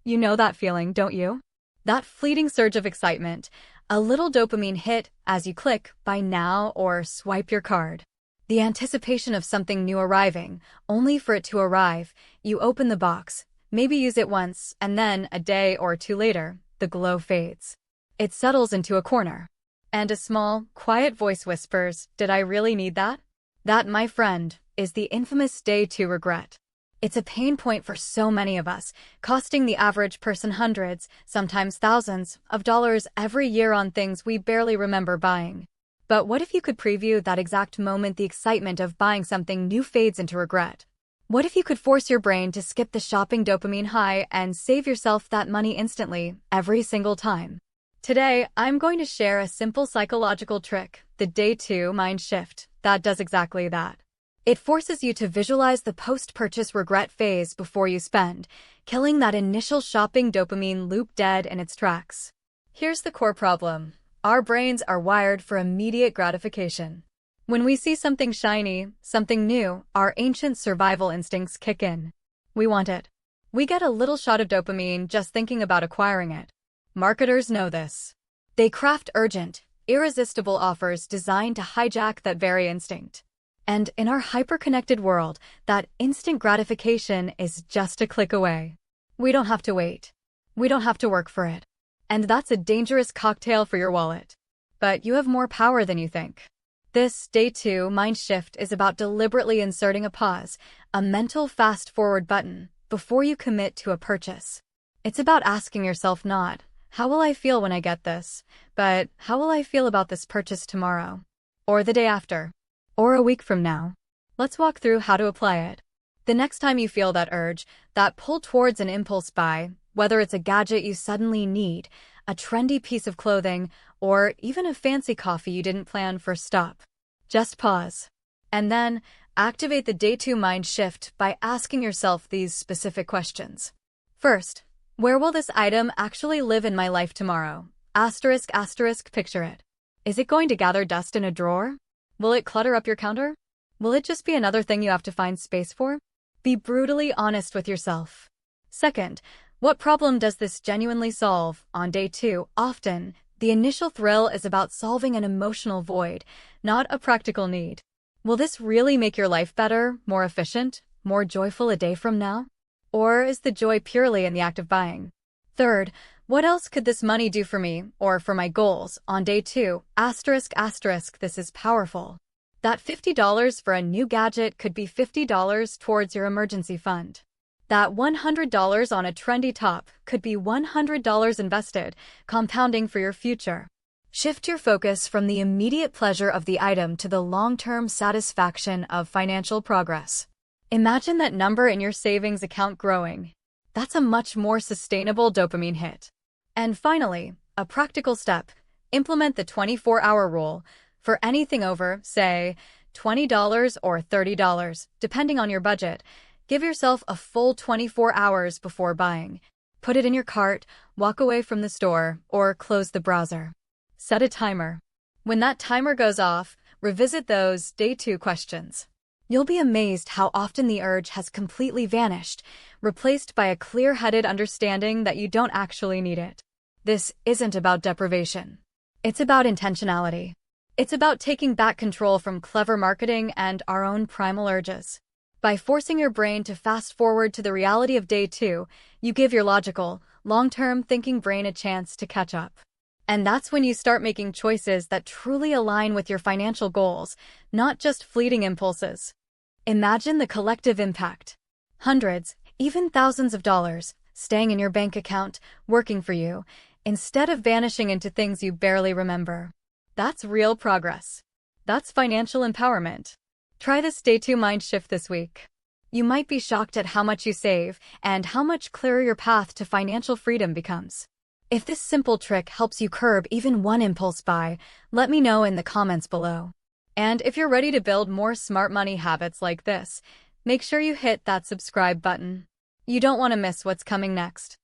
You know that feeling, don't you? That fleeting surge of excitement, a little dopamine hit as you click buy now or swipe your card. The anticipation of something new arriving, only for it to arrive. You open the box, maybe use it once, and then, a day or two later, the glow fades. It settles into a corner. And a small, quiet voice whispers, "Did I really need that?" That, my friend, is the infamous day two regret. It's a pain point for so many of us, costing the average person hundreds, sometimes thousands, of dollars every year on things we barely remember buying. But what if you could preview that exact moment the excitement of buying something new fades into regret? What if you could force your brain to skip the shopping dopamine high and save yourself that money instantly, every single time? Today, I'm going to share a simple psychological trick, the Day 2 mind shift, that does exactly that. It forces you to visualize the post-purchase regret phase before you spend, killing that initial shopping dopamine loop dead in its tracks. Here's the core problem. Our brains are wired for immediate gratification. When we see something shiny, something new, our ancient survival instincts kick in. We want it. We get a little shot of dopamine just thinking about acquiring it. Marketers know this. They craft urgent, irresistible offers designed to hijack that very instinct. And in our hyper-connected world, that instant gratification is just a click away. We don't have to wait. We don't have to work for it. And that's a dangerous cocktail for your wallet. But you have more power than you think. This Day 2 mind shift is about deliberately inserting a pause, a mental fast-forward button, before you commit to a purchase. It's about asking yourself not, "How will I feel when I get this?" but "How will I feel about this purchase tomorrow? Or the day after? Or a week from now?" Let's walk through how to apply it. The next time you feel that urge, that pull towards an impulse buy, whether it's a gadget you suddenly need, a trendy piece of clothing, or even a fancy coffee you didn't plan for, stop. Just pause. And then, activate the Day 2 mind shift by asking yourself these specific questions. First, where will this item actually live in my life tomorrow? Asterisk, asterisk, picture it. Is it going to gather dust in a drawer? Will it clutter up your counter? Will it just be another thing you have to find space for? Be brutally honest with yourself. Second, what problem does this genuinely solve? On Day 2, often, the initial thrill is about solving an emotional void, not a practical need. Will this really make your life better, more efficient, more joyful a day from now? Or is the joy purely in the act of buying? Third, what else could this money do for me, or for my goals? On Day 2, asterisk, asterisk, this is powerful. That $50 for a new gadget could be $50 towards your emergency fund. That $100 on a trendy top could be $100 invested, compounding for your future. Shift your focus from the immediate pleasure of the item to the long-term satisfaction of financial progress. Imagine that number in your savings account growing. That's a much more sustainable dopamine hit. And finally, a practical step. Implement the 24-hour rule. For anything over, say, $20 or $30, depending on your budget, give yourself a full 24 hours before buying. Put it in your cart, walk away from the store, or close the browser. Set a timer. When that timer goes off, revisit those Day 2 questions. You'll be amazed how often the urge has completely vanished, replaced by a clear-headed understanding that you don't actually need it. This isn't about deprivation. It's about intentionality. It's about taking back control from clever marketing and our own primal urges. By forcing your brain to fast-forward to the reality of Day 2, you give your logical, long-term thinking brain a chance to catch up. And that's when you start making choices that truly align with your financial goals, not just fleeting impulses. Imagine the collective impact. Hundreds, even thousands of dollars, staying in your bank account, working for you, instead of vanishing into things you barely remember. That's real progress. That's financial empowerment. Try this Day 2 mind shift this week. You might be shocked at how much you save and how much clearer your path to financial freedom becomes. If this simple trick helps you curb even one impulse buy, let me know in the comments below. And if you're ready to build more smart money habits like this, make sure you hit that subscribe button. You don't want to miss what's coming next.